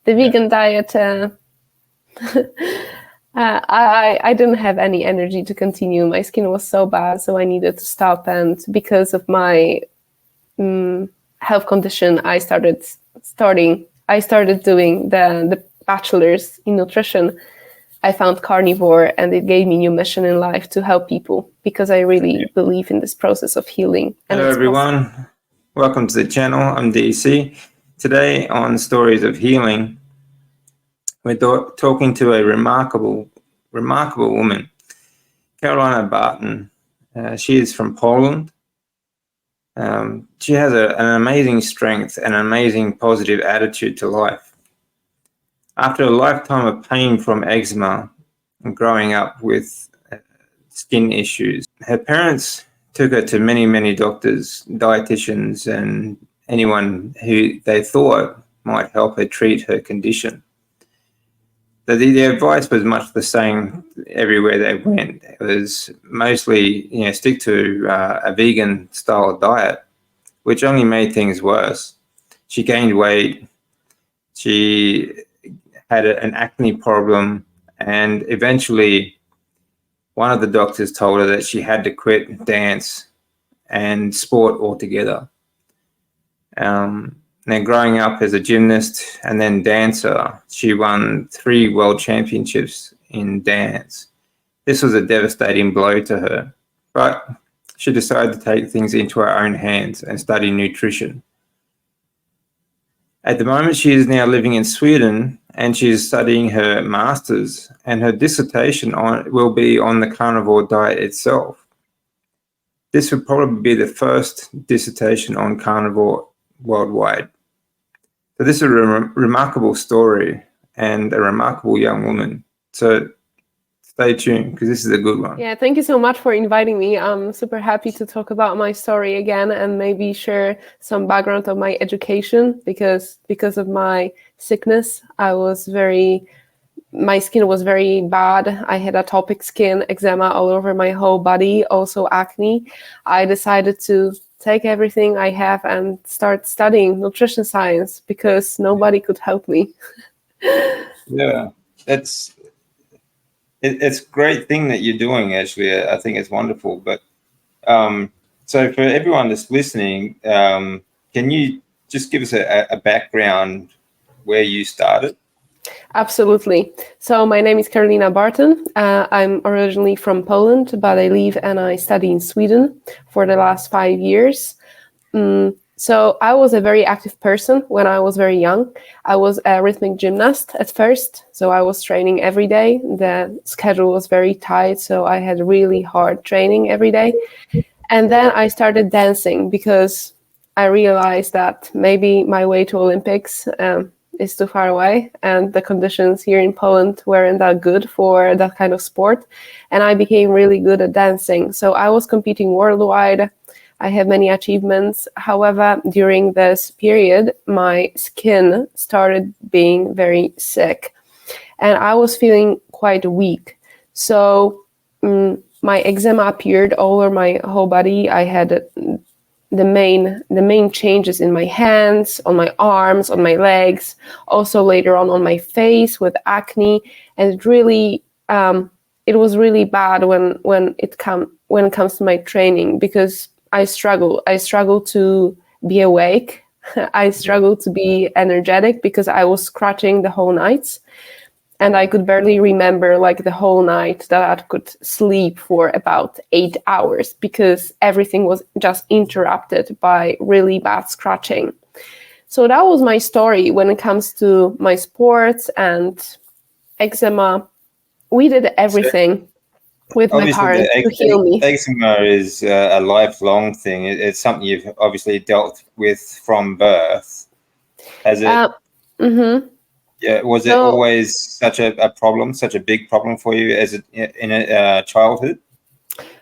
the vegan diet, I didn't have any energy to continue. My skin was so bad, so I needed to stop. And because of my health condition, I started doing the bachelor's in nutrition. I found Carnivore, and it gave me new mission in life to help people, because I really believe in this process of healing. Hello everyone, welcome to the channel. I'm DC. Today on Stories of Healing, we're talking to a remarkable woman, Karolina Barton. She is from Poland. She has an amazing strength and an amazing positive attitude to life. After a lifetime of pain from eczema and growing up with skin issues, her parents took her to many doctors, dietitians, and anyone who they thought might help her treat her condition. The advice was much the same everywhere they went. It was mostly, stick to a vegan style diet, which only made things worse. She gained weight. She had an acne problem, and eventually one of the doctors told her that she had to quit dance and sport altogether. Then growing up as a gymnast and then dancer, she won 3 world championships in dance. This was a devastating blow to her, but she decided to take things into her own hands and study nutrition. At the moment, she is now living in Sweden, and she is studying her master's, and her dissertation will be on the carnivore diet itself. This would probably be the first dissertation on carnivore worldwide. So this is a remarkable story and a remarkable young woman. So stay tuned, because this is a good one. Yeah, thank you so much for inviting me. I'm super happy to talk about my story again and maybe share some background of my education, because of my sickness, my skin was very bad. I had atopic skin, eczema all over my whole body, also acne. I decided to take everything I have and start studying nutrition science, because nobody could help me. Yeah, it's a great thing that you're doing, actually. I think it's wonderful. But so for everyone that's listening, can you just give us a background where you started? Absolutely. So my name is Karolina Barton. I'm originally from Poland, but I live and I study in Sweden for the last 5 years. So I was a very active person when I was very young. I was a rhythmic gymnast at first, so I was training every day. The schedule was very tight, so I had really hard training every day. And then I started dancing, because I realized that maybe my way to Olympics is too far away, and the conditions here in Poland weren't that good for that kind of sport. And I became really good at dancing. So I was competing worldwide. I have many achievements. However, during this period, my skin started being very sick, and I was feeling quite weak. So my eczema appeared all over my whole body. I had the main changes in my hands, on my arms, on my legs, also later on my face with acne. And it really it was really bad when it comes to my training, because I struggle to be awake. I struggle to be energetic, because I was scratching the whole nights, and I could barely remember the whole night that I could sleep for about 8 hours, because everything was just interrupted by really bad scratching. So that was my story when it comes to my sports and eczema. We did everything with my parents to heal me. Eczema is a lifelong thing. It's something you've obviously dealt with from birth. Has it? Yeah. Was it always such a problem, such a big problem for you in childhood?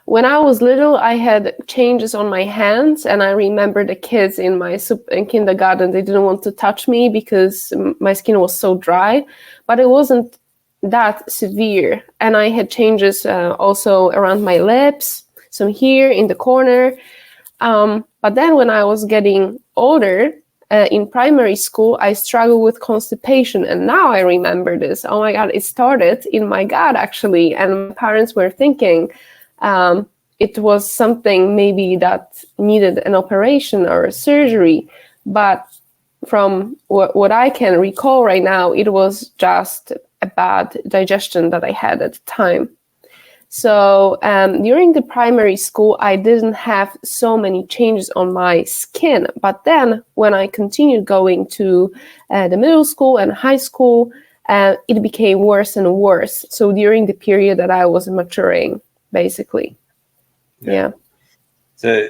When I was little, I had changes on my hands, and I remember the kids in kindergarten, they didn't want to touch me because my skin was so dry, but it wasn't that severe. And I had changes also around my lips, some here in the corner. But then when I was getting older, in primary school, I struggled with constipation, and now I remember this. Oh my God, it started in my gut actually, and my parents were thinking it was something maybe that needed an operation or a surgery, but from what I can recall right now, it was just a bad digestion that I had at the time. So during the primary school, I didn't have so many changes on my skin. But then when I continued going to the middle school and high school, it became worse and worse. So during the period that I was maturing, basically. Yeah. So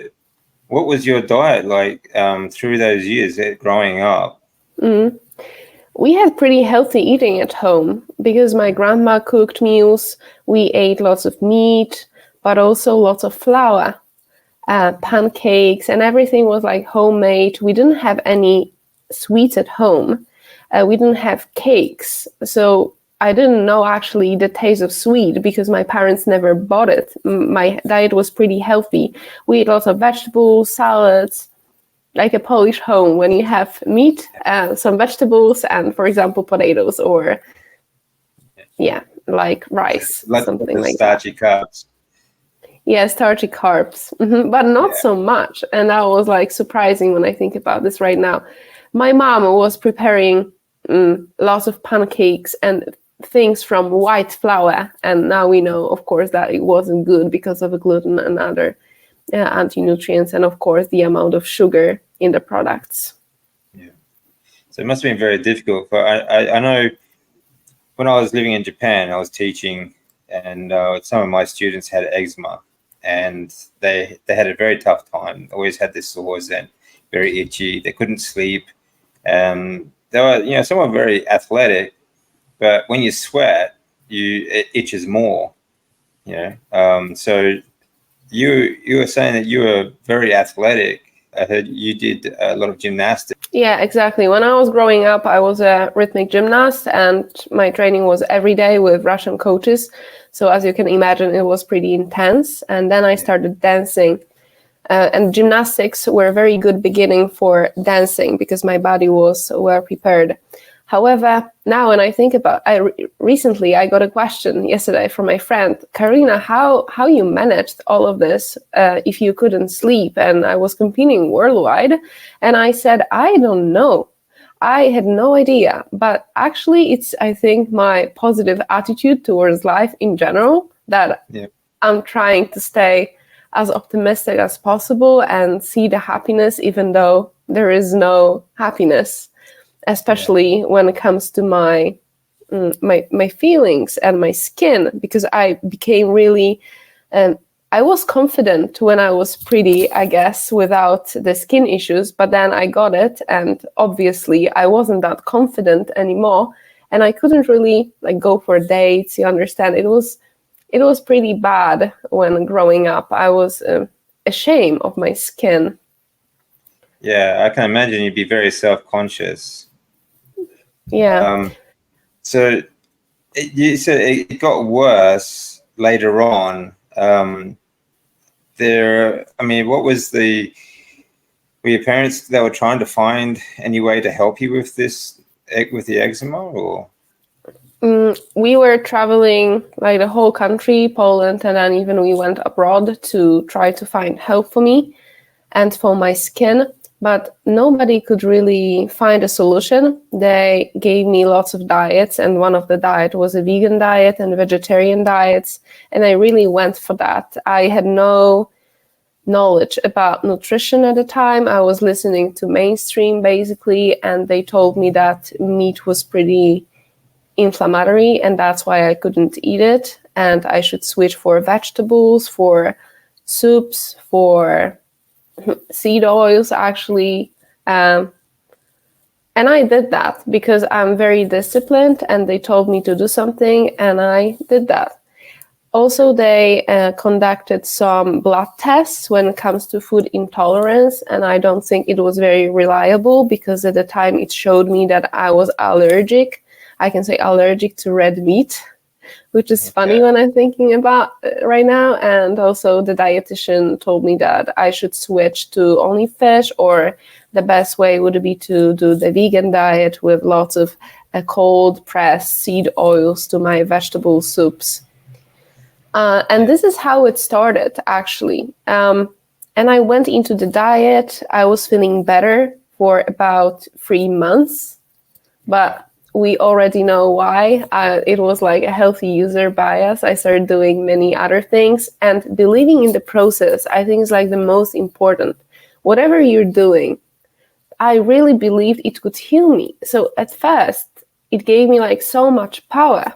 what was your diet like through those years growing up? Mm-hmm. We had pretty healthy eating at home because my grandma cooked meals. We ate lots of meat, but also lots of flour, pancakes, and everything was like homemade. We didn't have any sweets at home. We didn't have cakes. So I didn't know actually the taste of sweet because my parents never bought it. My diet was pretty healthy. We ate lots of vegetables, salads, like a Polish home when you have meat, some vegetables, and for example, potatoes or like rice, something like starchy carbs. Yeah, starchy carbs, but not so much. And that was like surprising when I think about this right now. My mom was preparing lots of pancakes and things from white flour, and now we know, of course, that it wasn't good because of the gluten and other anti-nutrients, and of course the amount of sugar in the products. Yeah, so it must have been very difficult. But I know when I was living in Japan, I was teaching, and some of my students had eczema, and they had a very tough time. Always had their sores and very itchy. They couldn't sleep. They were, some were very athletic, but when you sweat, it itches more. So you were saying that you were very athletic. I heard you did a lot of gymnastics. Yeah, exactly. When I was growing up, I was a rhythmic gymnast, and my training was every day with Russian coaches. So as you can imagine, it was pretty intense. And then I started dancing. And gymnastics were a very good beginning for dancing because my body was well prepared. However, now when I think about recently I got a question yesterday from my friend, Karolina, how you managed all of this if you couldn't sleep? And I was competing worldwide. And I said, I don't know. I had no idea. But actually, it's, I think, my positive attitude towards life in general that I'm trying to stay as optimistic as possible and see the happiness, even though there is no happiness. Especially when it comes to my feelings and my skin, because I became really, I was confident when I was pretty, I guess, without the skin issues, but then I got it, and obviously I wasn't that confident anymore, and I couldn't really go for dates. You understand? It was pretty bad when growing up. I was ashamed of my skin. Yeah, I can imagine you'd be very self-conscious. Yeah. So you said it got worse later on. What was were your parents that were trying to find any way to help you with the eczema, or? We were traveling the whole country, Poland, and then even we went abroad to try to find help for me and for my skin. But nobody could really find a solution. They gave me lots of diets, and one of the diet was a vegan diet and vegetarian diets, and I really went for that. I had no knowledge about nutrition at the time. I was listening to mainstream, basically, and they told me that meat was pretty inflammatory, and that's why I couldn't eat it, and I should switch for vegetables, for soups, for seed oils, actually. And I did that because I'm very disciplined, and they told me to do something, and I did that. Also, they conducted some blood tests when it comes to food intolerance, and I don't think it was very reliable because at the time it showed me that I was allergic. I can say allergic to red meat. which is funny when I'm thinking about it right now. And also the dietitian told me that I should switch to only fish, or the best way would be to do the vegan diet with lots of cold pressed seed oils to my vegetable soups. And this is how it started, actually. And I went into the diet. I was feeling better for about 3 months, but we already know why. It was like a healthy user bias. I started doing many other things, and believing in the process, I think, is like the most important. Whatever you're doing, I really believed it could heal me. So at first, it gave me like so much power,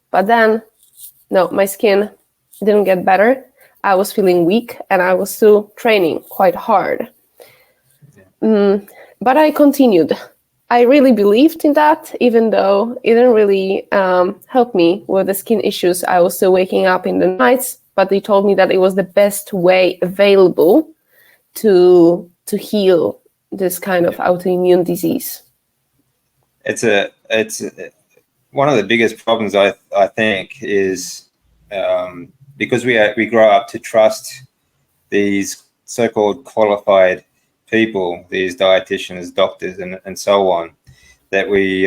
but then, no, my skin didn't get better. I was feeling weak, and I was still training quite hard. But I continued. I really believed in that, even though it didn't really help me with the skin issues. I was still waking up in the nights, but they told me that it was the best way available to heal this kind of autoimmune disease. It's one of the biggest problems, I think, is because we grow up to trust these so-called qualified people, these dietitians, doctors, and so on, that we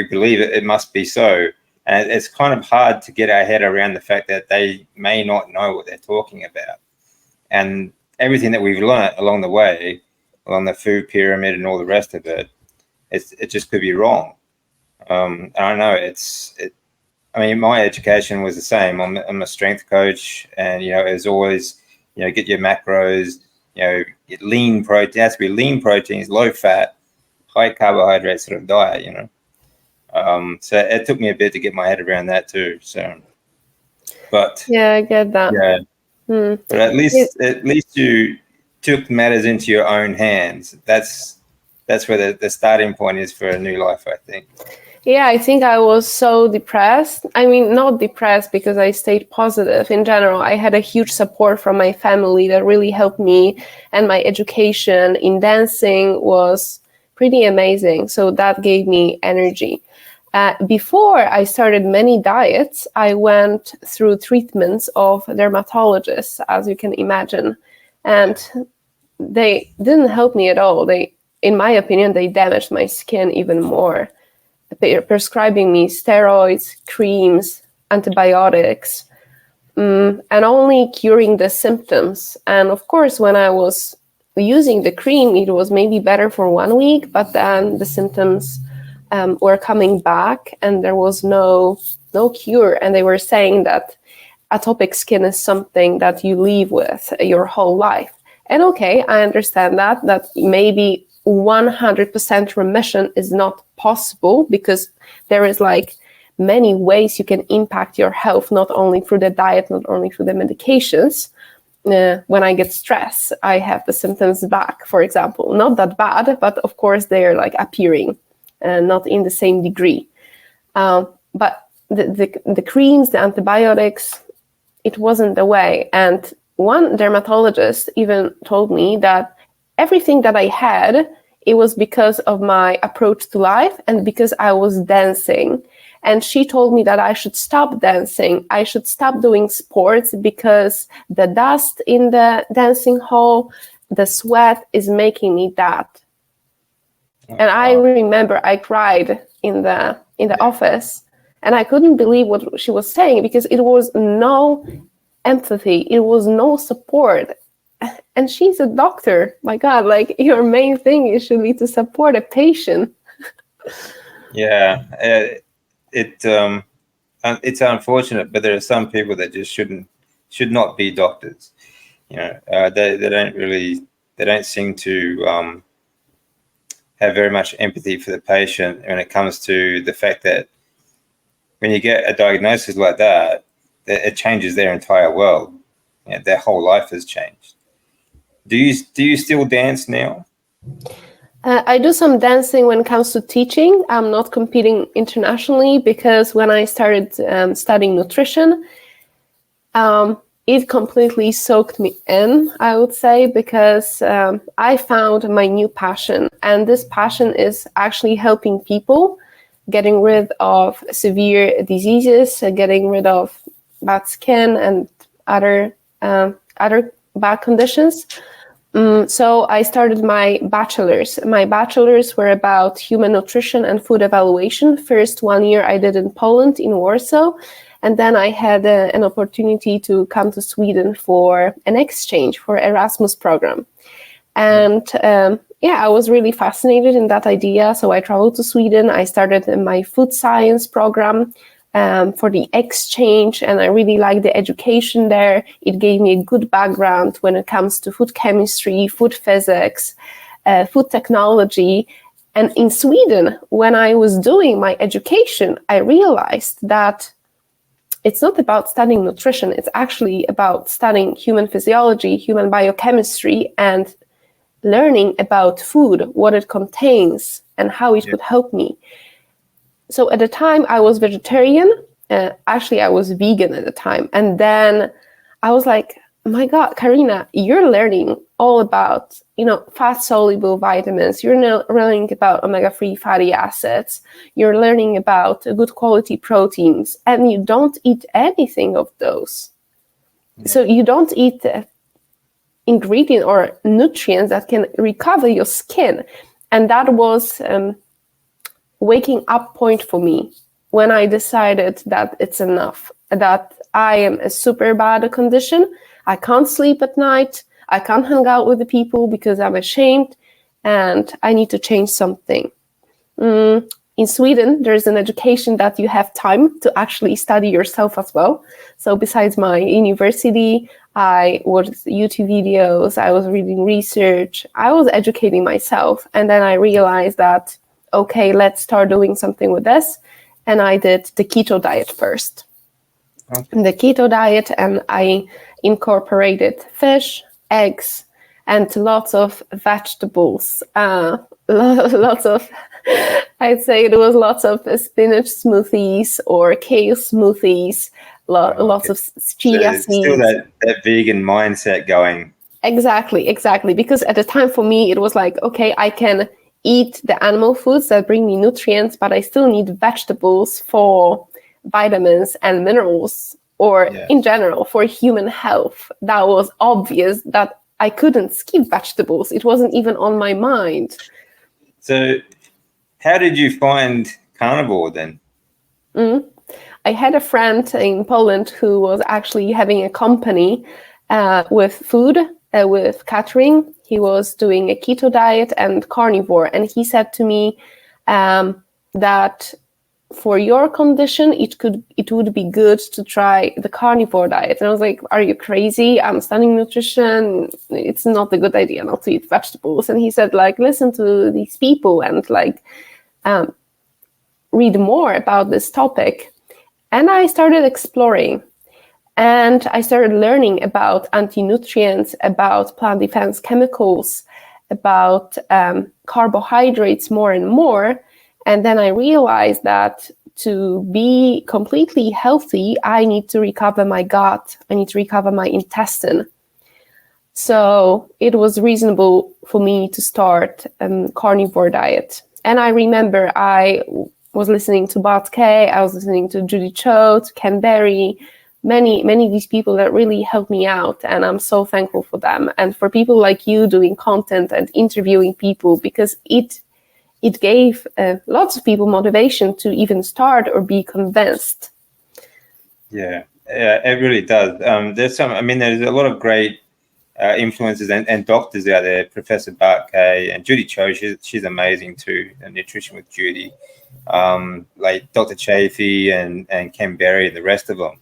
believe it must be so. And it's kind of hard to get our head around the fact that they may not know what they're talking about. And everything that we've learned along the way, along the food pyramid and all the rest of it, it just could be wrong. And I know I mean, my education was the same. I'm a strength coach, and, as always, get your macros, get lean protein. It has to be lean proteins, low fat, high carbohydrate sort of diet, So it took me a bit to get my head around that too. So, but yeah, I get that. Yeah, but at least you took matters into your own hands. That's where the starting point is for a new life, I think. Yeah, I think I was so depressed. I mean, not depressed because I stayed positive. In general, I had a huge support from my family that really helped me, and my education in dancing was pretty amazing. So that gave me energy. Before I started many diets, I went through treatments of dermatologists, as you can imagine, and they didn't help me at all. In my opinion, they damaged my skin even more. Prescribing me steroids, creams, antibiotics, and only curing the symptoms. And of course, when I was using the cream, it was maybe better for 1 week, but then the symptoms were coming back, and there was no cure. And they were saying that atopic skin is something that you live with your whole life. And okay, I understand that maybe 100% remission is not possible, because there is like many ways you can impact your health, not only through the diet, not only through the medications. When I get stressed, I have the symptoms back, for example. Not that bad, but of course they're like appearing, not in the same degree. But the creams, the antibiotics, it wasn't the way. And one dermatologist even told me that everything that I had, it was because of my approach to life and because I was dancing. And she told me that I should stop dancing. I should stop doing sports because the dust in the dancing hall, the sweat is making me that. And I remember I cried in the office, and I couldn't believe what she was saying, because it was no empathy, it was no support. And she's a doctor. My God, like, your main thing should be to support a patient. Yeah, it's unfortunate, but there are some people that just should not be doctors. They don't seem to have very much empathy for the patient when it comes to the fact that when you get a diagnosis like that, it changes their entire world. Their whole life has changed. Do you still dance now? I do some dancing when it comes to teaching. I'm not competing internationally, because when I started studying nutrition, it completely soaked me in, I would say, because I found my new passion. And this passion is actually helping people getting rid of severe diseases, getting rid of bad skin and other bad conditions. So I started my bachelor's. My bachelor's were about human nutrition and food evaluation. First 1 year I did in Poland, in Warsaw. And then I had an opportunity to come to Sweden for an exchange, for Erasmus program. And I was really fascinated in that idea. So I traveled to Sweden. I started my food science program for the exchange, and I really liked the education there. It gave me a good background when it comes to food chemistry, food physics, food technology. And in Sweden, when I was doing my education, I realized that it's not about studying nutrition. It's actually about studying human physiology, human biochemistry, and learning about food, what it contains, and how it could help me. So at the time I was vegetarian. Actually, I was vegan at the time. And then I was like, my God, Karolina, you're learning all about, fat-soluble vitamins. You're learning about omega-3 fatty acids. You're learning about good quality proteins. And you don't eat anything of those. Yeah. So you don't eat ingredient or nutrients that can recover your skin. And that was waking up point for me when I decided that it's enough, that I am a super bad condition. I can't sleep at night. I can't hang out with the people because I'm ashamed, and I need to change something. In Sweden, there's an education that you have time to actually study yourself as well. So besides my university, I watched YouTube videos, I was reading research, I was educating myself. And then I realized that, okay, let's start doing something with this. And I did the keto diet first. Okay. The keto diet, and I incorporated fish, eggs, and lots of vegetables. Lots of, I'd say it was lots of spinach smoothies or kale smoothies, lots of chia seeds. Still that vegan mindset going. Exactly. Because at the time for me, it was like, okay, I can eat the animal foods that bring me nutrients, but I still need vegetables for vitamins and minerals, or in general for human health. That was obvious that I couldn't skip vegetables. It wasn't even on my mind. So how did you find Carnivore then? I had a friend in Poland who was actually having a company with food, with catering. He was doing a keto diet and carnivore. And he said to me that for your condition, it would be good to try the carnivore diet. And I was like, are you crazy? I'm studying nutrition. It's not a good idea not to eat vegetables. And he said, like, listen to these people and read more about this topic. And I started exploring. And I started learning about anti-nutrients, about plant defense chemicals, about carbohydrates more and more. And then I realized that to be completely healthy, I need to recover my gut. I need to recover my intestine. So it was reasonable for me to start a carnivore diet. And I remember I was listening to Bart Kay, I was listening to Judy Cho, to Ken Berry, many of these people that really helped me out. And I'm so thankful for them. And for people like you doing content and interviewing people, because it gave lots of people motivation to even start or be convinced. Yeah, it really does. There's a lot of great influencers and doctors out there. Professor Bart Kay and Judy Cho, she's amazing too. Nutrition with Judy, like Dr. Chafee and Ken Berry and the rest of them.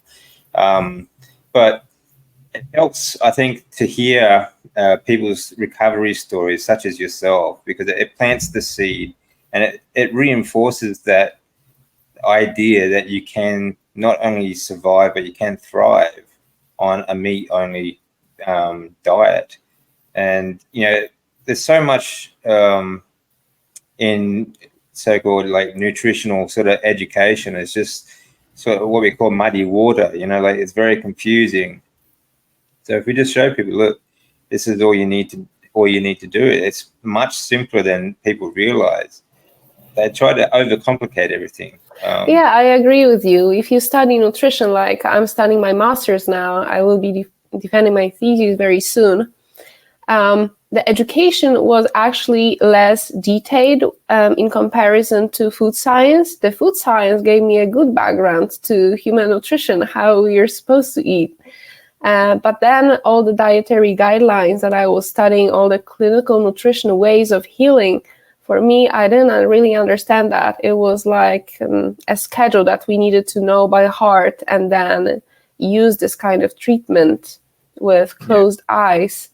But it helps, I think, to hear people's recovery stories, such as yourself, because it plants the seed and it reinforces that idea that you can not only survive, but you can thrive on a meat-only diet. And, there's so much in so-called like nutritional sort of education. It's just sort of what we call muddy water, it's very confusing. So if we just show people, look, this is all you need to do. It's much simpler than people realize. they try to overcomplicate everything. Yeah, I agree with you. If you study nutrition, like I'm studying my master's now, I will be defending my thesis very soon. The education was actually less detailed in comparison to food science. The food science gave me a good background to human nutrition, how you're supposed to eat. But then all the dietary guidelines that I was studying, all the clinical nutrition ways of healing, for me, I didn't really understand that. It was like a schedule that we needed to know by heart and then use this kind of treatment with closed eyes.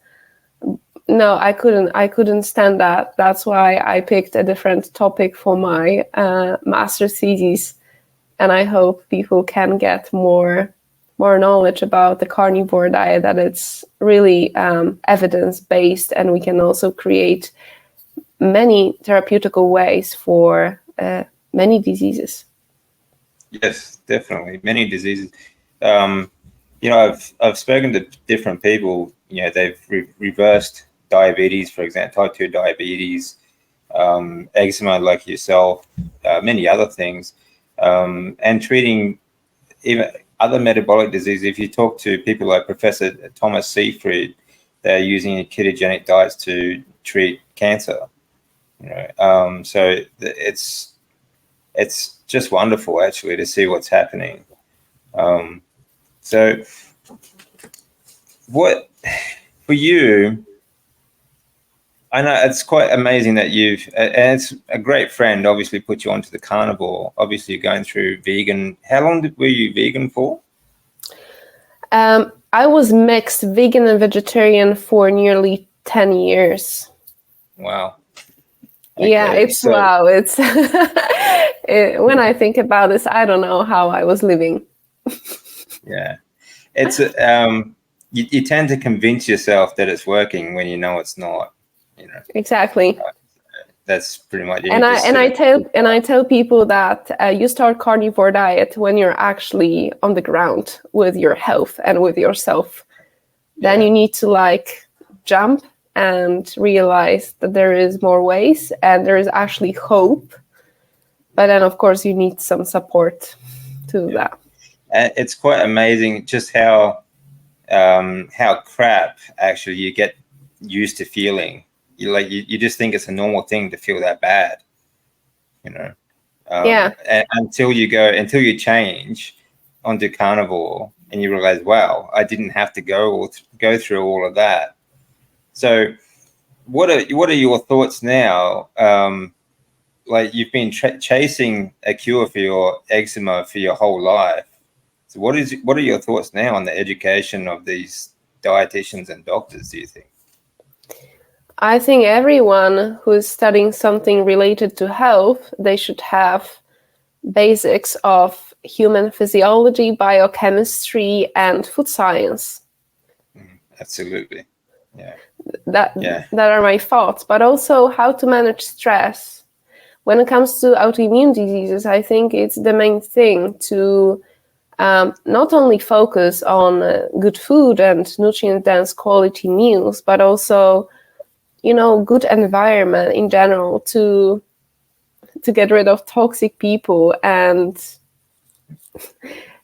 No, I couldn't stand that. That's why I picked a different topic for my master's thesis. And I hope people can get more knowledge about the carnivore diet, that it's really evidence-based, and we can also create many therapeutical ways for many diseases. Yes, definitely. Many diseases. I've spoken to different people. They've reversed diabetes, for example, type 2 diabetes, eczema, like yourself, many other things, and treating even other metabolic diseases. If you talk to people like Professor Thomas Seyfried, they're using ketogenic diets to treat cancer. So it's just wonderful, actually, to see what's happening. So what for you? I know it's quite amazing that and it's a great friend, obviously, put you onto the carnivore. Obviously, you're going through vegan. How long were you vegan for? I was mixed vegan and vegetarian for nearly 10 years. Wow. Okay. Yeah, wow. It's when I think about this, I don't know how I was living. Yeah, it's you tend to convince yourself that it's working when you know it's not. Exactly. That's pretty much it. And I tell people that you start carnivore diet when you're actually on the ground with your health and with yourself. Then you need to jump and realize that there is more ways and there is actually hope. But then, of course, you need some support to that. It's quite amazing just how crap actually you get used to feeling. You just think it's a normal thing to feel that bad, And until you change onto carnivore and you realize, wow, I didn't have to go through all of that. So what are your thoughts now? You've been chasing a cure for your eczema for your whole life. So what are your thoughts now on the education of these dietitians and doctors, do you think? I think everyone who is studying something related to health, they should have basics of human physiology, biochemistry, and food science. Absolutely. Yeah. That are my thoughts, but also how to manage stress. When it comes to autoimmune diseases, I think it's the main thing to not only focus on good food and nutrient-dense quality meals, but also, good environment in general to get rid of toxic people. And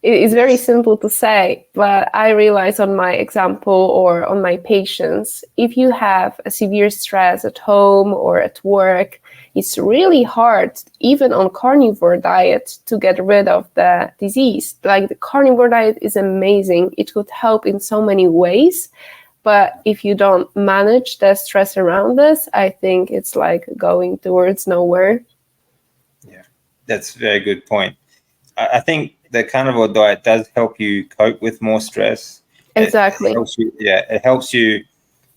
it's very simple to say, but I realize on my example or on my patients, if you have a severe stress at home or at work, it's really hard, even on carnivore diet, to get rid of the disease. The carnivore diet is amazing. It could help in so many ways. But if you don't manage the stress around this, I think it's going towards nowhere. Yeah, that's a very good point. I think the carnivore diet does help you cope with more stress. Exactly. It helps you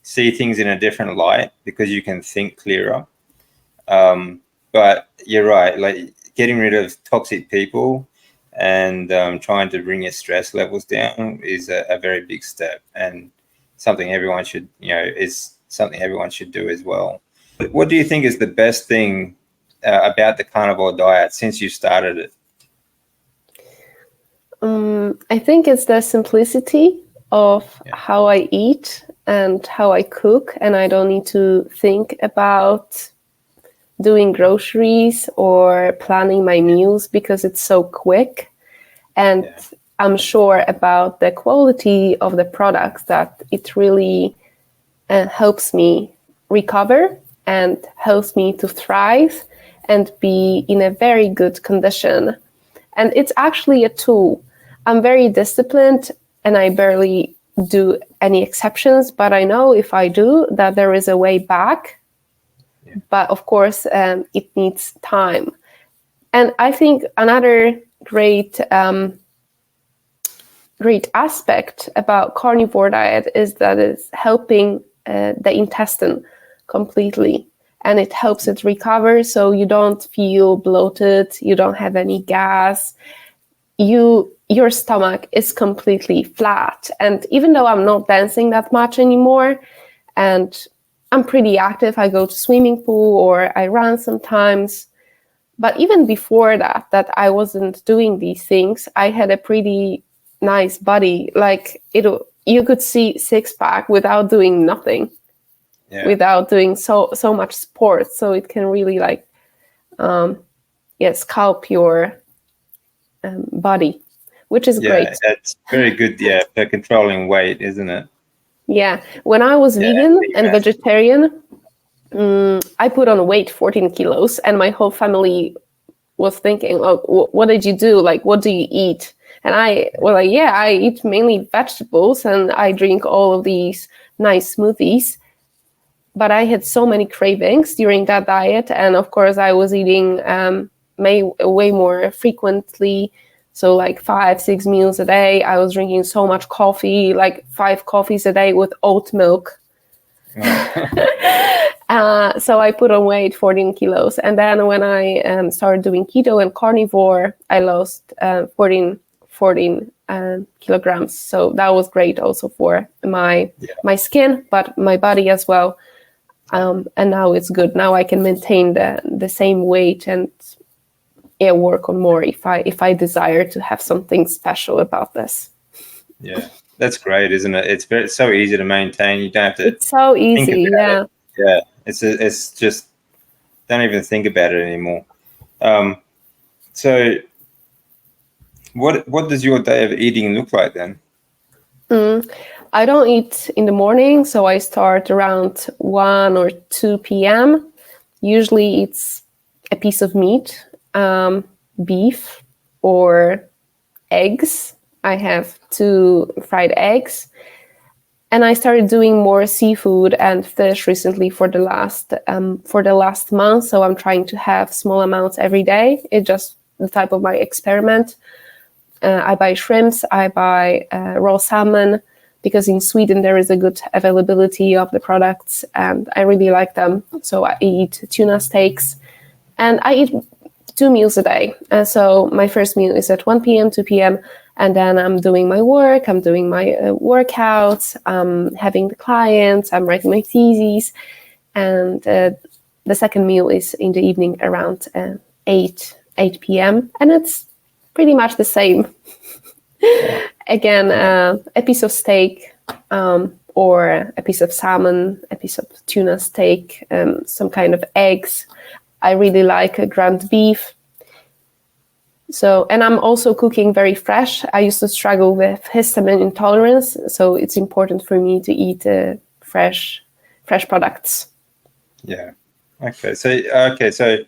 see things in a different light because you can think clearer. But you're right, getting rid of toxic people and trying to bring your stress levels down is a very big step, and something everyone should, is something everyone should do as well. What do you think is the best thing about the carnivore diet since you started it? I think it's the simplicity of how I eat and how I cook, and I don't need to think about doing groceries or planning my meals because it's so quick. And I'm sure about the quality of the products that it really helps me recover and helps me to thrive and be in a very good condition. And it's actually a tool. I'm very disciplined and I barely do any exceptions, but I know if I do that there is a way back. Yeah. But of course, it needs time. And I think another great aspect about carnivore diet is that it's helping the intestine completely, and it helps it recover, so you don't feel bloated, you don't have any gas, your stomach is completely flat. And even though I'm not dancing that much anymore and I'm pretty active, I go to swimming pool or I run sometimes, but even before that I wasn't doing these things, I had a pretty nice body. Like you could see six-pack without doing nothing, without doing so much sport. So it can really like sculpt your body, which is great. That's very good. Yeah, for controlling weight, isn't it? Yeah. When I was vegan and vegetarian, I put on weight 14 kilos, and my whole family was thinking, "Oh, what did you do? Like, what do you eat?" And I was like, "Yeah, I eat mainly vegetables, and I drink all of these nice smoothies." But I had so many cravings during that diet, and of course, I was eating way more frequently. So like 5-6 meals a day. I was drinking so much coffee, like 5 coffees a day with oat milk. So I put on weight 14 kilos. And then when I started doing keto and carnivore, I lost 14 kilograms. So that was great also for my skin, but my body as well. And now it's good. Now I can maintain the same weight and work on more if I desire to have something special about this. Yeah, that's great, isn't it? It's so easy to maintain. You don't have to. It's so easy. Yeah. Yeah. It's just don't even think about it anymore. So what does your day of eating look like then? I don't eat in the morning, so I start around 1 or 2 p.m. Usually it's a piece of meat, beef or eggs. I have 2 fried eggs. And I started doing more seafood and fish recently for the last month. So I'm trying to have small amounts every day. It's just the type of my experiment. I buy shrimps, I buy raw salmon, because in Sweden there is a good availability of the products and I really like them. So I eat tuna steaks and I eat 2 meals a day. So my first meal is at 1 p.m., 2 p.m. And then I'm doing my work, I'm doing my workouts, I'm having the clients, I'm writing my theses. And the second meal is in the evening around 8 p.m. And it's pretty much the same. Again, a piece of steak or a piece of salmon, a piece of tuna steak, some kind of eggs. I really like ground beef. So, and I'm also cooking very fresh. I used to struggle with histamine intolerance, so it's important for me to eat fresh products. Yeah. Okay. So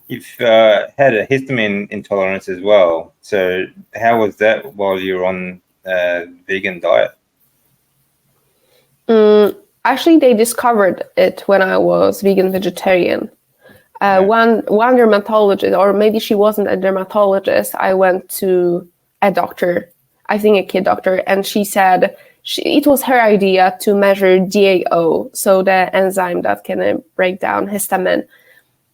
you've had a histamine intolerance as well. So how was that while you were on vegan diet? Actually, they discovered it when I was vegan vegetarian. One dermatologist, or maybe she wasn't a dermatologist, I went to a doctor, I think a kid doctor, and she said it was her idea to measure DAO, so the enzyme that can break down histamine.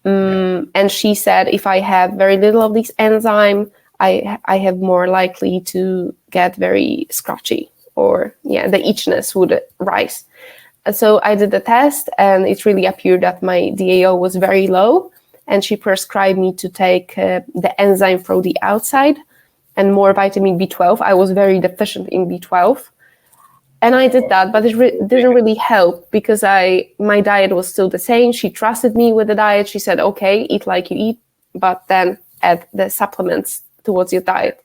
And she said if I have very little of this enzyme, I have more likely to get very scratchy, or the itchiness would rise. So I did the test and it really appeared that my DAO was very low, and she prescribed me to take the enzyme from the outside and more vitamin B12. I was very deficient in B12. And I did that, but it didn't really help because my diet was still the same. She trusted me with the diet. She said, okay, eat like you eat, but then add the supplements towards your diet.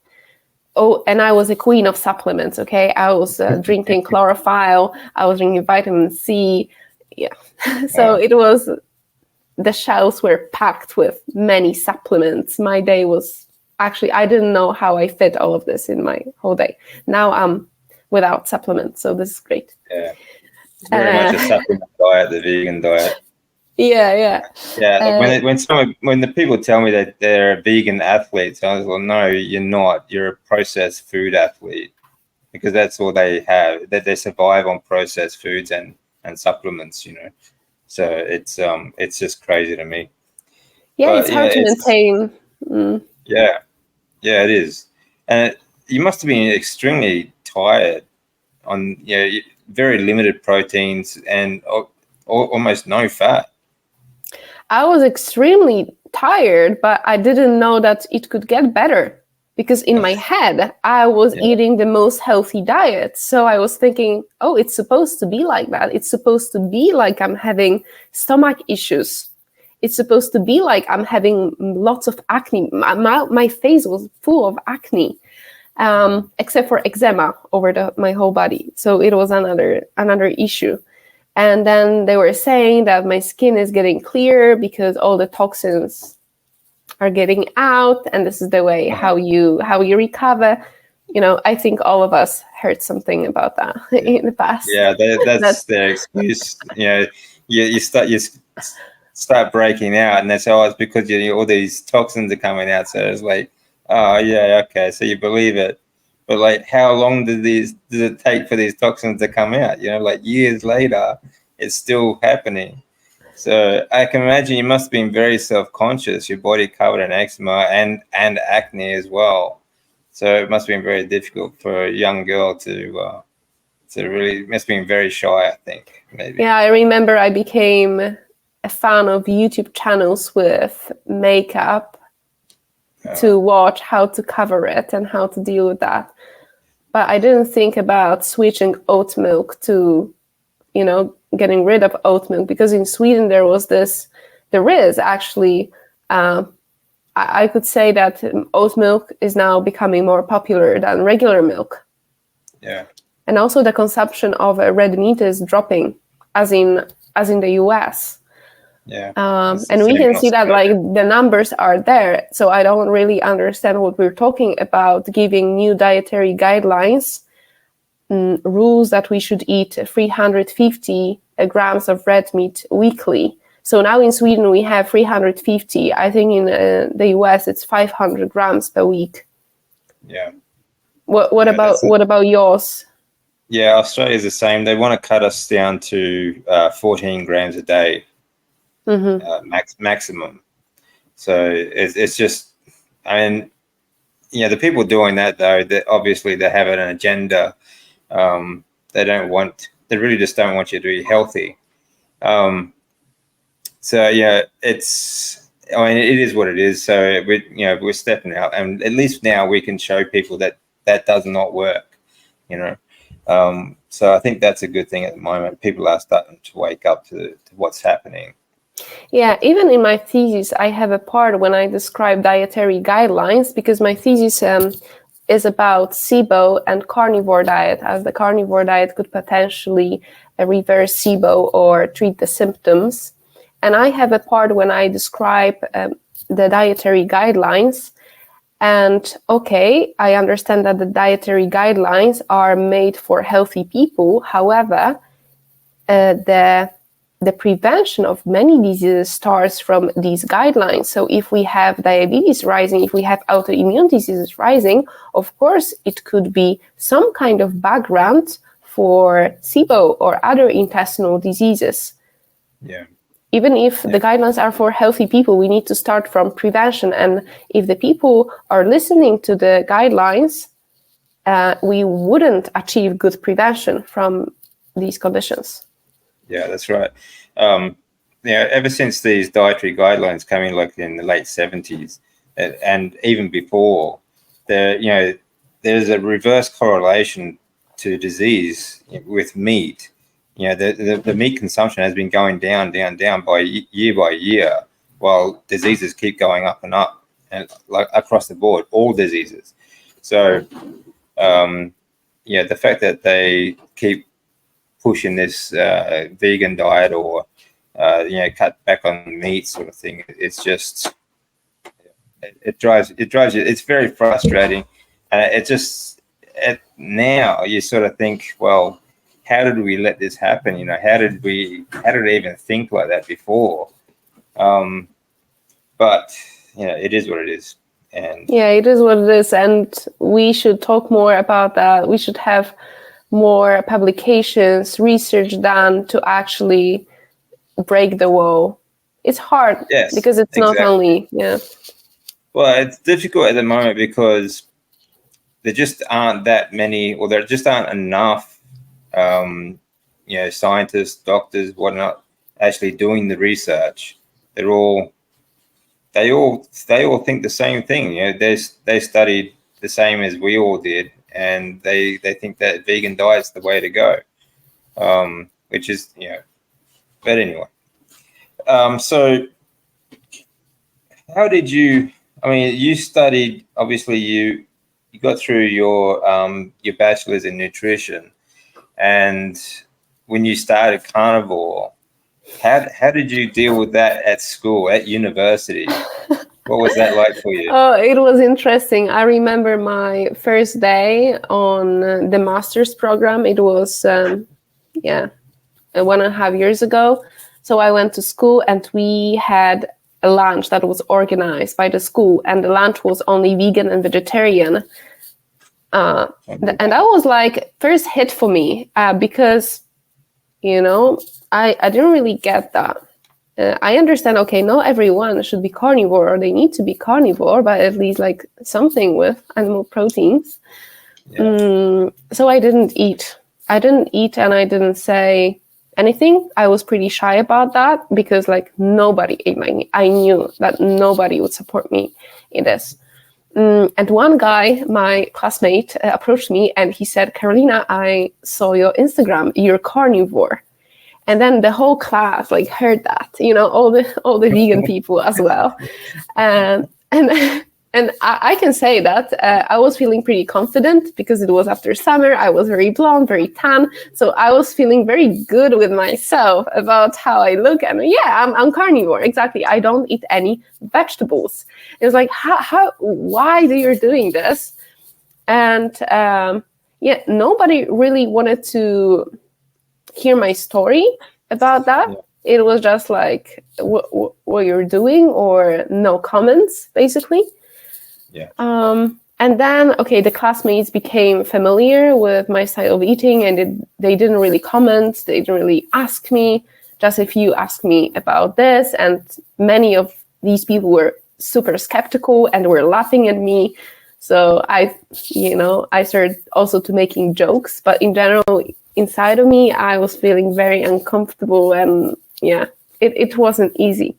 Oh, and I was a queen of supplements, okay? I was drinking chlorophyll. I was drinking vitamin C. Yeah. So it was, the shelves were packed with many supplements. My day was, actually, I didn't know how I fit all of this in my whole day. Now I'm without supplements, so this is great. Yeah, very much a supplement diet, the vegan diet. Yeah. When the people tell me that they're a vegan athlete, I was like, no, you're not. You're a processed food athlete, because that's all they have. That they survive on processed foods and supplements, you know. So it's just crazy to me. Yeah, but, it's hard to maintain. Yeah, it is. And you must have been extremely tired on very limited proteins and almost no fat. I was extremely tired, but I didn't know that it could get better, because in my head, I was eating the most healthy diet. So I was thinking, oh, it's supposed to be like that. It's supposed to be like I'm having stomach issues. It's supposed to be like I'm having lots of acne. My face was full of acne, except for eczema over my whole body. So it was another issue. And then they were saying that my skin is getting clearer because all the toxins are getting out, and this is the way how you recover. You know, I think all of us heard something about that in the past. Yeah, that's their excuse. You know, you start breaking out, and that's it's because all these toxins are coming out. So it's like, oh yeah, okay, so you believe it. But like, how long does it take for these toxins to come out? You know, like years later, it's still happening. So I can imagine you must have been very self-conscious. Your body covered in eczema and acne as well. So it must have been very difficult for a young girl to really, must have been very shy, I think, maybe. Yeah, I remember I became a fan of YouTube channels with makeup to watch how to cover it and how to deal with that. But I didn't think about switching oat milk to, getting rid of oat milk, because in Sweden there is actually, I could say that oat milk is now becoming more popular than regular milk. Yeah. And also the consumption of red meat is dropping, as in the US. Yeah. And we can see that like the numbers are there. So I don't really understand what we're talking about, giving new dietary guidelines, rules that we should eat 350 grams of red meat weekly. So now in Sweden we have 350. I think in the US it's 500 grams per week. Yeah. What about yours? Yeah, Australia's the same. They want to cut us down to 14 grams a day. Maximum. So it's just, I mean, the people doing that though, obviously they have an agenda. They really just don't want you to be healthy. So yeah, it is what it is. So we're stepping out, and at least now we can show people that does not work. So I think that's a good thing at the moment. People are starting to wake up to what's happening. Yeah, even in my thesis, I have a part when I describe dietary guidelines, because my thesis is about SIBO and carnivore diet, as the carnivore diet could potentially reverse SIBO or treat the symptoms. And I have a part when I describe the dietary guidelines. And okay, I understand that the dietary guidelines are made for healthy people. However, the prevention of many diseases starts from these guidelines. So if we have diabetes rising, if we have autoimmune diseases rising, of course, it could be some kind of background for SIBO or other intestinal diseases. Yeah. Even if the guidelines are for healthy people, we need to start from prevention. And if the people are listening to the guidelines, we wouldn't achieve good prevention from these conditions. Yeah, that's right. Ever since these dietary guidelines came in, like in the late 70s, and even before, there's a reverse correlation to disease with meat. You know, the meat consumption has been going down by year, while diseases keep going up and up, and like across the board, all diseases. So, the fact that they keep pushing this vegan diet or cut back on meat sort of thing, it's just it drives you. It's very frustrating, and now you sort of think, well, how did we let this happen? You know, how did I even think like that before? But it is what it is. And yeah, it is what it is, and we should talk more about that. We should have more publications, research done to actually break the wall. It's hard, yes, because it's exactly. not only, Well, it's difficult at the moment because there just aren't that many, or there just aren't enough, scientists, doctors, whatnot, actually doing the research. They all think the same thing. You know, they studied the same as we all did, and they think that vegan diet's the way to go, which is, but anyway. So how did you, you studied, obviously you got through your bachelor's in nutrition, and when you started Carnivore, how did you deal with that at school, at university? What was that like for you? Oh, it was interesting. I remember my first day on the master's program. It was, 1.5 years ago. So I went to school, and we had a lunch that was organized by the school, and the lunch was only vegan and vegetarian. And that was like first hit for me, because, I didn't really get that. I understand, okay, not everyone should be carnivore, or they need to be carnivore, but at least like something with animal proteins. Yeah. So I didn't eat, and I didn't say anything. I was pretty shy about that, because like nobody ate my meat. I knew that nobody would support me in this. And one guy, my classmate, approached me, and he said, "Karolina, I saw your Instagram. You're carnivore." And then the whole class like heard that, all the vegan people as well. And I can say that I was feeling pretty confident, because it was after summer. I was very blonde, very tan. So I was feeling very good with myself about how I look. And I'm carnivore. Exactly. I don't eat any vegetables. It was like, why do you doing this? And nobody really wanted to hear my story about that. Yeah. It was just like, what you're doing, or no comments, basically. Yeah. And then, the classmates became familiar with my style of eating, and they didn't really comment. They didn't really ask me. Just a few asked me about this, and many of these people were super skeptical and were laughing at me. So I started also to making jokes, but in general, inside of me, I was feeling very uncomfortable, and it wasn't easy.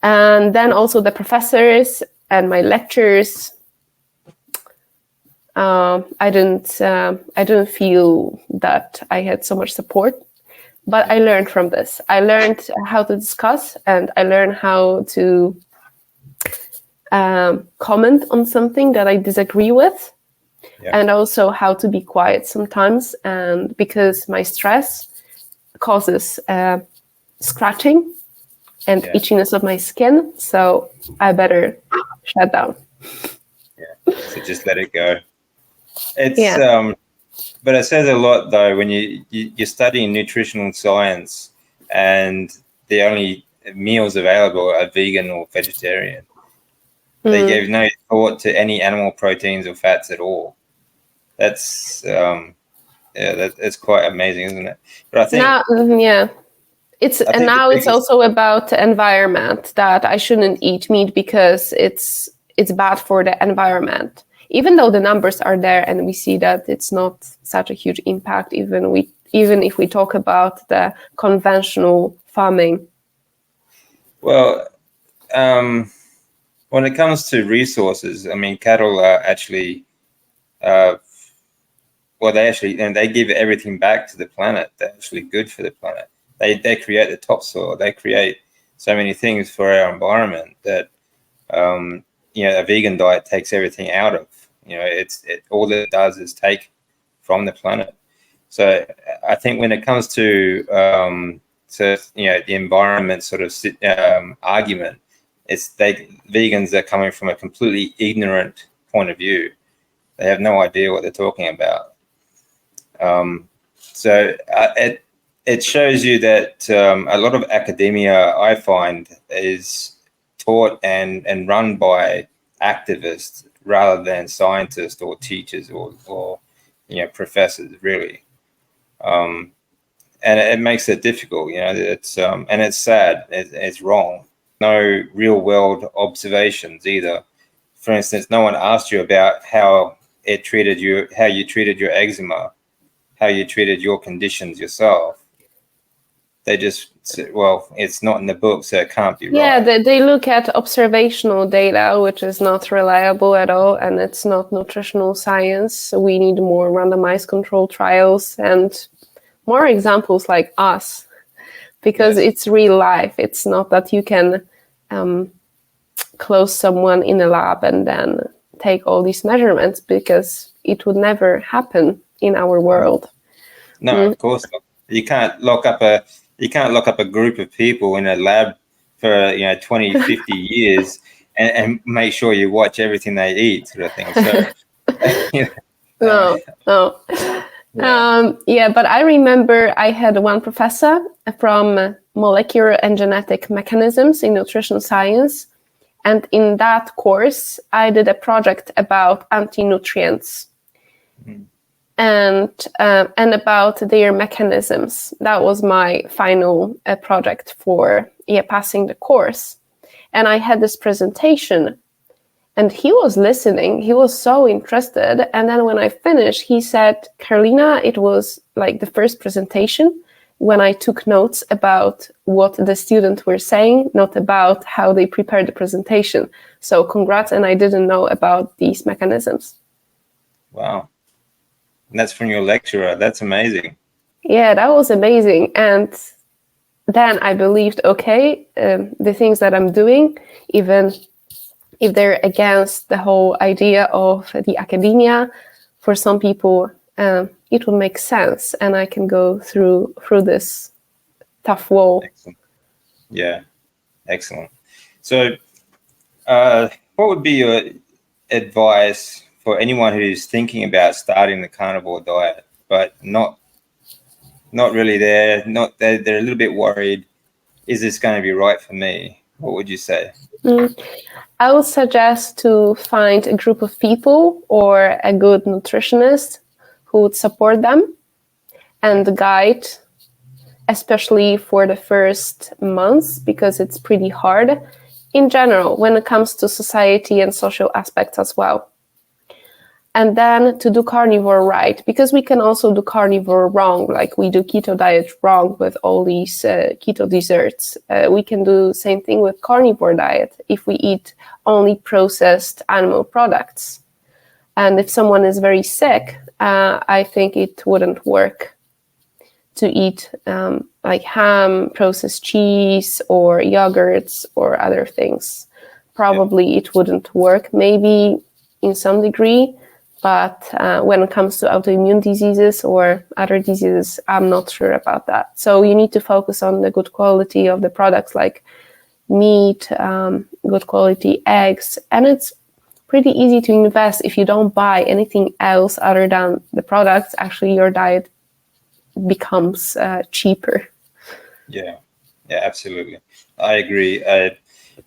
And then also the professors and my lectures, I didn't feel that I had so much support, but I learned from this. I learned how to discuss, and I learned how to comment on something that I disagree with. Yeah. And also how to be quiet sometimes, and because my stress causes scratching and itchiness of my skin, so I better shut down. Yeah, so just let it go. It's but it says a lot though when you're studying nutritional science, and the only meals available are vegan or vegetarian. They gave no thought to any animal proteins or fats at all. That's that's quite amazing, isn't it? But I think it's also about the environment, that I shouldn't eat meat because it's bad for the environment, even though the numbers are there and we see that it's not such a huge impact, even if we talk about the conventional farming. Well, when it comes to resources, cattle are actually well, they give everything back to the planet. They're actually good for the planet. They create the topsoil. They create so many things for our environment that a vegan diet takes everything out of. All it does is take from the planet. So I think when it comes to the environment sort of argument, vegans are coming from a completely ignorant point of view. They have no idea what they're talking about. It shows you that a lot of academia, I find, is taught and run by activists rather than scientists or teachers or professors, really. And it makes it difficult. It's and it's sad. It's wrong. No real world observations either. For instance, no one asked you about how you treated your eczema, how you treated your conditions yourself. They just said, well, it's not in the book, so it can't be right. Yeah, they look at observational data, which is not reliable at all, and it's not nutritional science. So we need more randomized control trials and more examples like us, because it's real life. It's not that you can close someone in a lab and then take all these measurements, because it would never happen in our world. No, of course not. You can't lock up a group of people in a lab for 20, 50 years and make sure you watch everything they eat, sort of thing. So No. But I remember I had one professor from molecular and genetic mechanisms in nutrition science, and in that course I did a project about anti-nutrients. And about their mechanisms. That was my final project for passing the course. And I had this presentation, and he was listening. He was so interested. And then when I finished, he said, Karolina, it was like the first presentation when I took notes about what the students were saying, not about how they prepared the presentation. So congrats, and I didn't know about these mechanisms. Wow. And that's from your lecturer. That's amazing. Yeah, that was amazing. And then I believed, okay, the things that I'm doing, even if they're against the whole idea of the academia, for some people, it will make sense, and I can go through this tough wall. Excellent. Yeah, excellent. So what would be your advice for anyone who's thinking about starting the carnivore diet, but not really there, they're a little bit worried, is this going to be right for me? What would you say? I would suggest to find a group of people or a good nutritionist who would support them and guide, especially for the first months, because it's pretty hard in general when it comes to society and social aspects as well. And then to do carnivore right, because we can also do carnivore wrong, like we do keto diet wrong with all these keto desserts. We can do the same thing with carnivore diet if we eat only processed animal products. And if someone is very sick, I think it wouldn't work to eat like ham, processed cheese, or yogurts, or other things. Probably it wouldn't work, maybe in some degree. But when it comes to autoimmune diseases or other diseases, I'm not sure about that. So you need to focus on the good quality of the products, like meat, good quality eggs. And it's pretty easy to invest if you don't buy anything else other than the products. Actually, your diet becomes cheaper. Yeah, absolutely. I agree.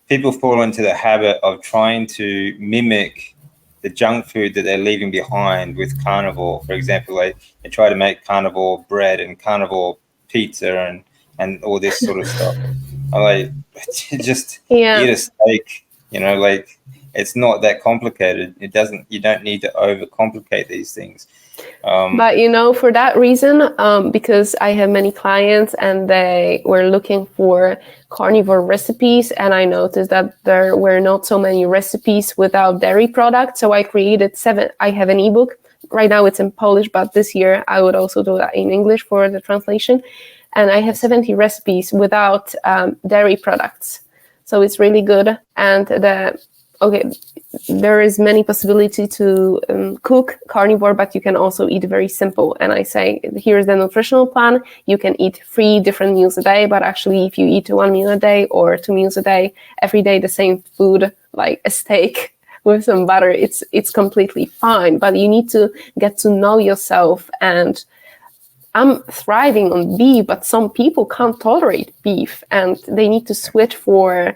People fall into the habit of trying to mimic the junk food that they're leaving behind with carnivore. For example, they try to make carnivore bread and carnivore pizza and all this sort of stuff. I like just eat a steak, like it's not that complicated. You don't need to overcomplicate these things. But for that reason, because I have many clients and they were looking for carnivore recipes, and I noticed that there were not so many recipes without dairy products. So I created 7. I have an ebook right now it's in Polish, but this year I would also do that in English for the translation. And I have 70 recipes without dairy products. So it's really good. And there is many possibility to cook carnivore, but you can also eat very simple. And I say, here's the nutritional plan. You can eat 3 different meals a day, but actually if you eat 1 meal a day or 2 meals a day, every day the same food, like a steak with some butter, it's completely fine. But you need to get to know yourself. And I'm thriving on beef, but some people can't tolerate beef and they need to switch for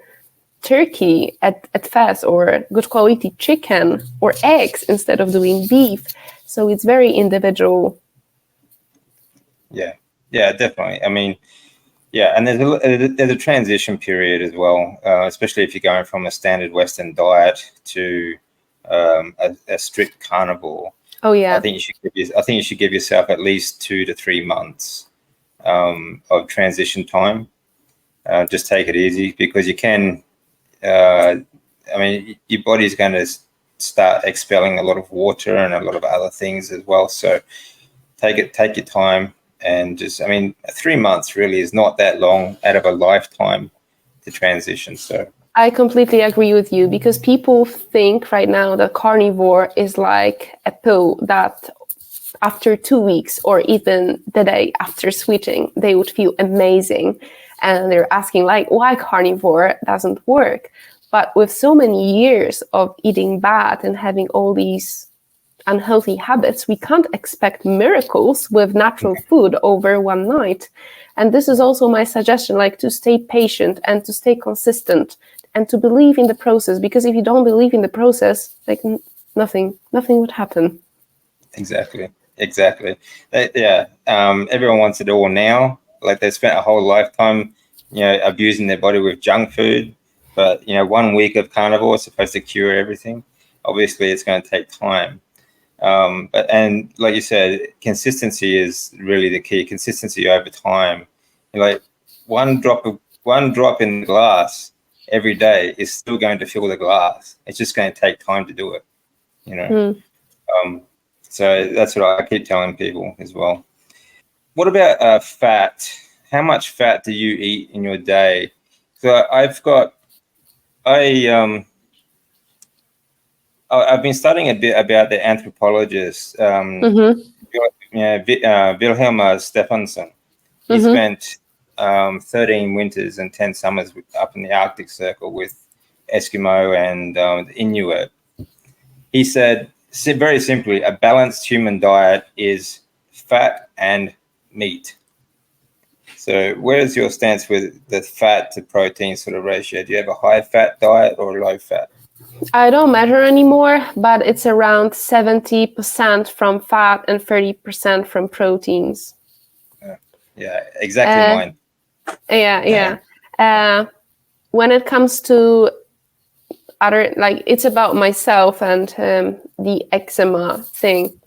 turkey at first, or good quality chicken or eggs instead of doing beef. So it's very individual. Yeah, definitely. I mean, yeah, and there's a transition period as well, especially if you're going from a standard Western diet to a strict carnivore. Oh yeah. I think you should give yourself at least 2 to 3 months of transition time. Just take it easy, because you can. I mean, your body's going to start expelling a lot of water and a lot of other things as well. So take your time, and just, I mean, 3 months really is not that long out of a lifetime to transition. So I completely agree with you, because people think right now that carnivore is like a pill that after 2 weeks or even the day after switching, they would feel amazing. And they're asking like, why carnivore doesn't work? But with so many years of eating bad and having all these unhealthy habits, we can't expect miracles with natural food over one night. And this is also my suggestion, like to stay patient and to stay consistent and to believe in the process, because if you don't believe in the process, like nothing would happen. Exactly. Everyone wants it all now. Like they spent a whole lifetime, abusing their body with junk food, but 1 week of carnivore is supposed to cure everything. Obviously, it's going to take time. And like you said, consistency is really the key. Consistency over time. Like one drop in the glass every day is still going to fill the glass. It's just going to take time to do it. So that's what I keep telling people as well. What about fat? How much fat do you eat in your day? So I've been studying a bit about the anthropologist, Wilhelm Stefansson. He spent 13 winters and 10 summers up in the Arctic Circle with Eskimo and the Inuit. He said, very simply, a balanced human diet is fat and meat. So where's your stance with the fat to protein sort of ratio? Do you have a high fat diet or low fat? I don't measure anymore, but it's around 70% from fat and 30% from proteins. Yeah, exactly mine. Yeah. When it comes to other, like, it's about myself and the eczema thing.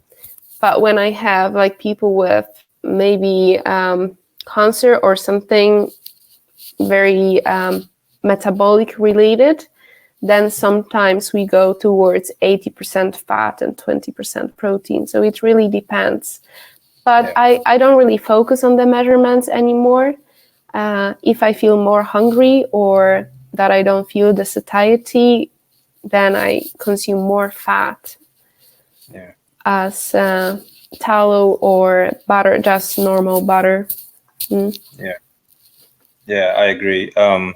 But when I have like people with maybe cancer or something very metabolic related, then sometimes we go towards 80% fat and 20% protein. So it really depends. But I don't really focus on the measurements anymore. If I feel more hungry or that I don't feel the satiety, then I consume more fat as tallow or butter, just normal butter. Yeah, I agree. One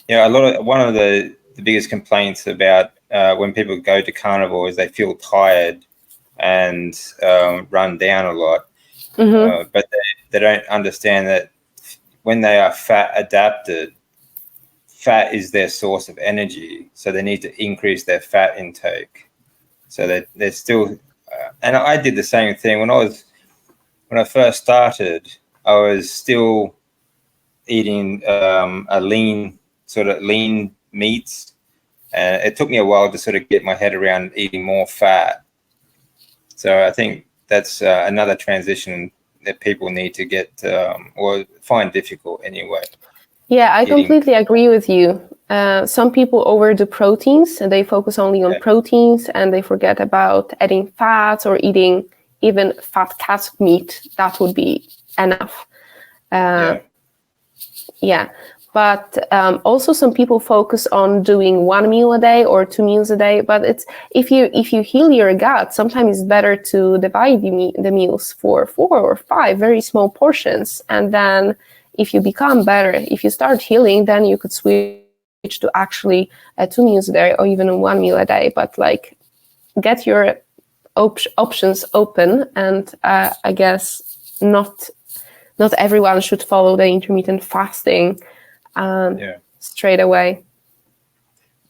of the biggest complaints about when people go to carnivore is they feel tired and run down a lot. But they don't understand that when they are fat adapted, fat is their source of energy. So they need to increase their fat intake. So that they're still, and I did the same thing when I first started. I was still eating a lean meats, and it took me a while to sort of get my head around eating more fat. So I think that's another transition that people need to get or find difficult anyway. Yeah, I completely agree with you. Some people overdo proteins and they focus only on proteins and they forget about adding fats or eating even fat cat meat. That would be enough. But also some people focus on doing 1 meal a day or 2 meals a day. But it's if you heal your gut, sometimes it's better to divide the meals for 4 or 5 very small portions. And then if you become better, if you start healing, then you could switch to actually 2 meals a day or even 1 meal a day. But like, get your options open. And I guess not everyone should follow the intermittent fasting straight away.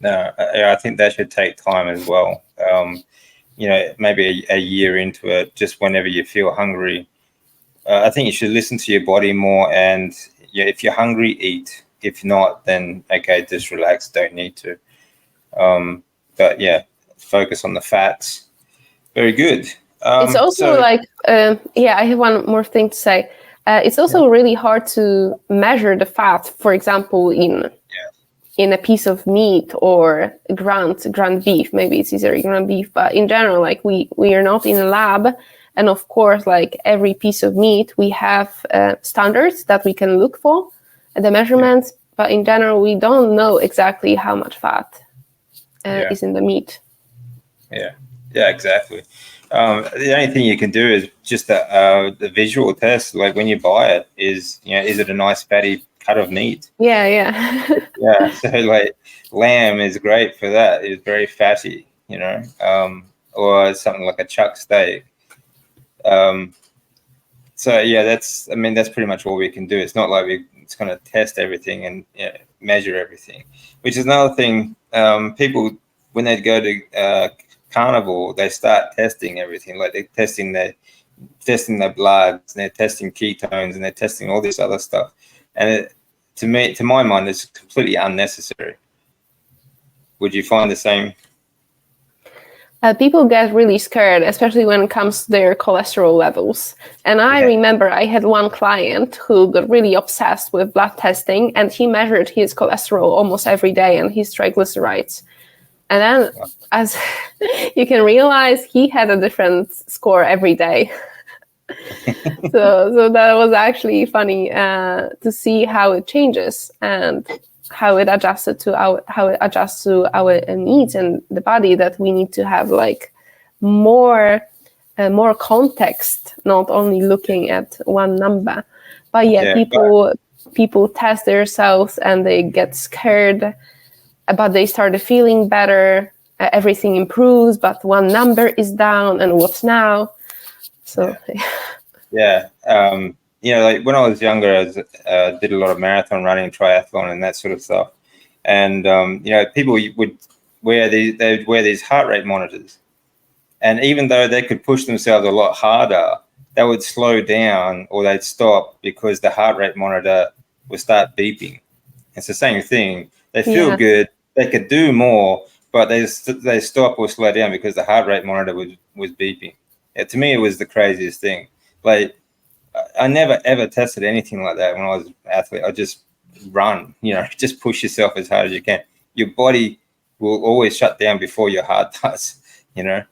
No, I think that should take time as well. Maybe a year into it, just whenever you feel hungry. I think you should listen to your body more, and if you're hungry, eat. If not, then okay, just relax, don't need to. But yeah, focus on the fats. Very good. It's also I have one more thing to say. It's also really hard to measure the fat, for example, in a piece of meat or ground beef. Maybe it's easier ground beef, but in general, like we are not in a lab. And of course, like every piece of meat, we have standards that we can look for, the measurements. But in general, we don't know exactly how much fat is in the meat. Yeah, exactly. The only thing you can do is just the visual test. Like when you buy it, is it a nice fatty cut of meat? Yeah. So like lamb is great for that. It's very fatty, or something like a chuck steak. That's pretty much all we can do. It's not like it's going to test everything and measure everything, which is another thing. People, when they go to Carnivore, they start testing everything. Like they're testing their bloods, and they're testing ketones, and they're testing all this other stuff. And to my mind, it's completely unnecessary. Would you find the same? People get really scared, especially when it comes to their cholesterol levels. And I remember I had one client who got really obsessed with blood testing, and he measured his cholesterol almost every day and his triglycerides. And then, as you can realize, he had a different score every day. So that was actually funny to see how it changes and how it adjusts to our needs and the body, that we need to have like more context, not only looking at one number. But people test themselves and they get scared, but they started feeling better. Everything improves, but one number is down, and what's now? So like when I was younger, I did a lot of marathon running, triathlon, and that sort of stuff. And people would wear these heart rate monitors, and even though they could push themselves a lot harder, they would slow down or they'd stop because the heart rate monitor would start beeping. It's the same thing. They feel good, they could do more, but they stop or slow down because the heart rate monitor was beeping. To me, it was the craziest thing. Like, I never ever tested anything like that when I was an athlete. I just run, just push yourself as hard as you can. Your body will always shut down before your heart does, and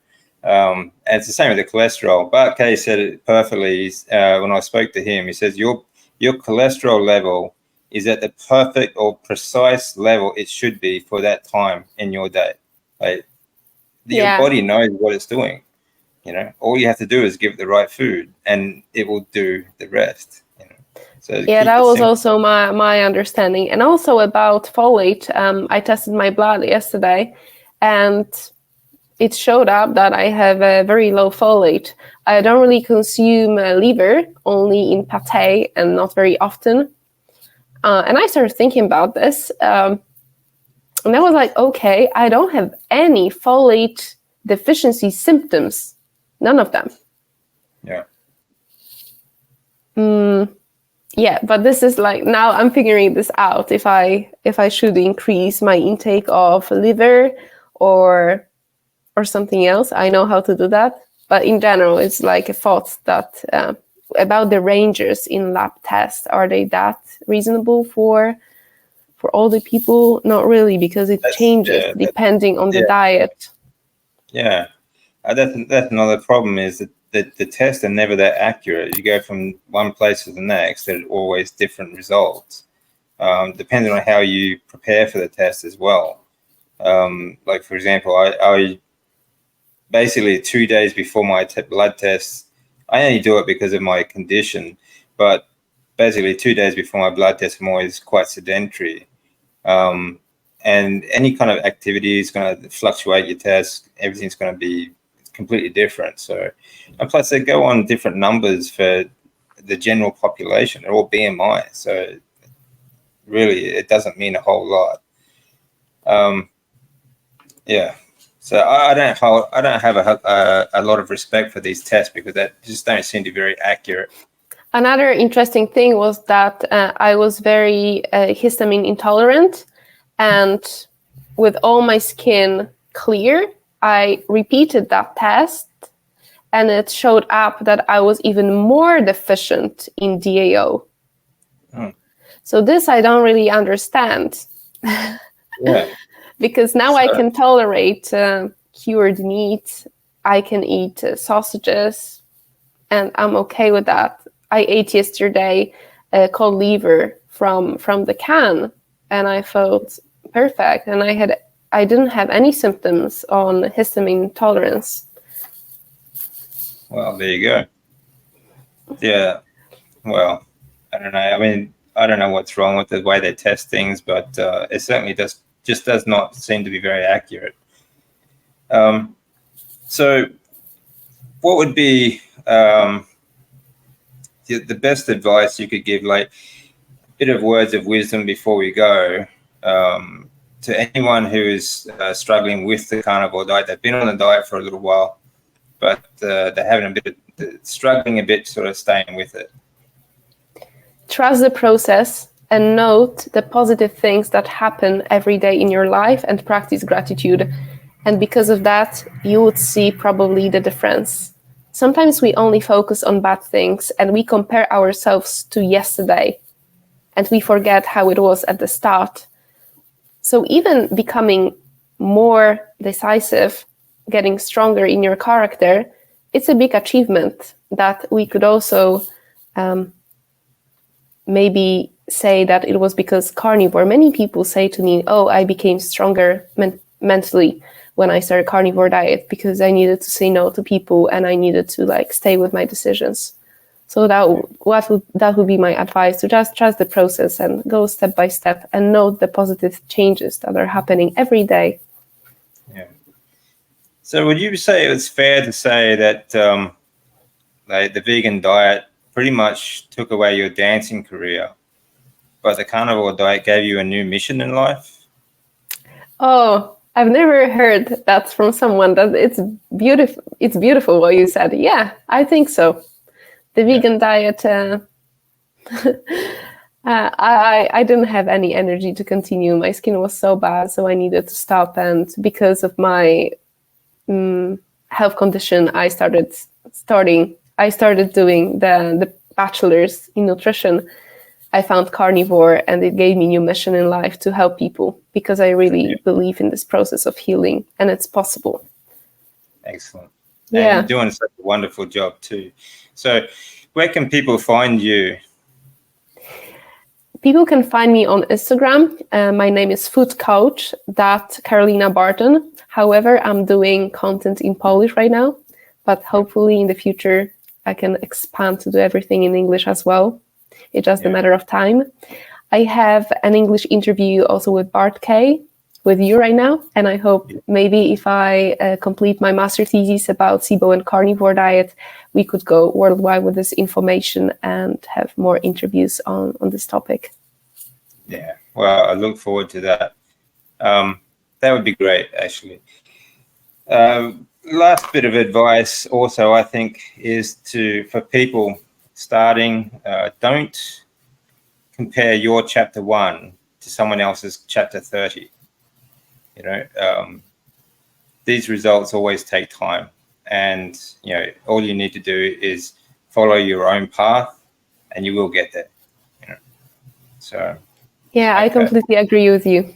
it's the same with the cholesterol. Bart Kay said it perfectly when I spoke to him. He says your cholesterol level is at the perfect or precise level it should be for that time in your day. Like, your body knows what it's doing. All you have to do is give it the right food, and it will do the rest. So that was also my understanding. And also about folate, I tested my blood yesterday, and it showed up that I have a very low folate. I don't really consume liver, only in pate and not very often. And I started thinking about this, and I was like, okay, I don't have any folate deficiency symptoms. None of them. But this is like, now I'm figuring this out, if I should increase my intake of liver or something else. I know how to do that, but in general, it's like a thought that about the ranges in lab tests. Are they that reasonable for For older people, not really, because it changes depending on the diet. Yeah, that's another problem, is that the tests are never that accurate. You go from one place to the next, there's always different results, depending on how you prepare for the test as well. Like, for example, I basically 2 days before my blood test, I only do it because of my condition, but basically 2 days before my blood test, I'm always quite sedentary. And any kind of activity is going to fluctuate your test. Everything's going to be completely different. So, and plus they go on different numbers for the general population. They're all BMI. So really, it doesn't mean a whole lot. Yeah. So I don't have a lot of respect for these tests, because that just don't seem to be very accurate. Another interesting thing was that I was very histamine intolerant, and with all my skin clear, I repeated that test, and it showed up that I was even more deficient in DAO. So this I don't really understand. Yeah. Because now I can tolerate cured meat. I can eat sausages, and I'm okay with that. I ate yesterday cod liver from the can, and I felt perfect. And I didn't have any symptoms on histamine tolerance. Well, there you go. Yeah. Well, I don't know. I mean, I don't know what's wrong with the way they test things, but it certainly just does not seem to be very accurate. So what would be the best advice you could give, like a bit of words of wisdom before we go, to anyone who is struggling with the carnivore diet? They've been on the diet for a little while, but they're having struggling a bit, sort of staying with it. Trust the process and note the positive things that happen every day in your life, and practice gratitude. And because of that, you would see probably the difference. Sometimes we only focus on bad things, and we compare ourselves to yesterday, and we forget how it was at the start. So even becoming more decisive, getting stronger in your character, it's a big achievement that we could also maybe say that it was because carnivore. Many people say to me, oh, I became stronger mentally when I started carnivore diet, because I needed to say no to people and I needed to stay with my decisions. So that would be my advice, to just trust the process and go step by step and note the positive changes that are happening every day. Yeah. So would you say it's fair to say that the vegan diet pretty much took away your dancing career, but the carnivore diet gave you a new mission in life? Oh, I've never heard that from someone. That it's beautiful. It's beautiful what you said. Yeah, I think so. The vegan diet, I didn't have any energy to continue. My skin was so bad, so I needed to stop. And because of my health condition, I started doing the bachelor's in nutrition. I found carnivore, and it gave me a new mission in life to help people, because I really believe in this process of healing, and it's possible. Excellent. Yeah. And you're doing such a wonderful job too. So where can people find you? People can find me on Instagram. My name is foodcoach.Karolina Barton. However, I'm doing content in Polish right now, but hopefully in the future I can expand to do everything in English as well. It's just a matter of time. I have an English interview also with Bart K, with you right now, and I hope maybe if I complete my master thesis about SIBO and carnivore diet, we could go worldwide with this information and have more interviews on this topic. Yeah, well, I look forward to that. That would be great, actually. Last bit of advice also, I think, is for people starting, don't compare your chapter 1 to someone else's chapter 30. These results always take time, and all you need to do is follow your own path, and you will get there. So Yeah, I completely agree with you.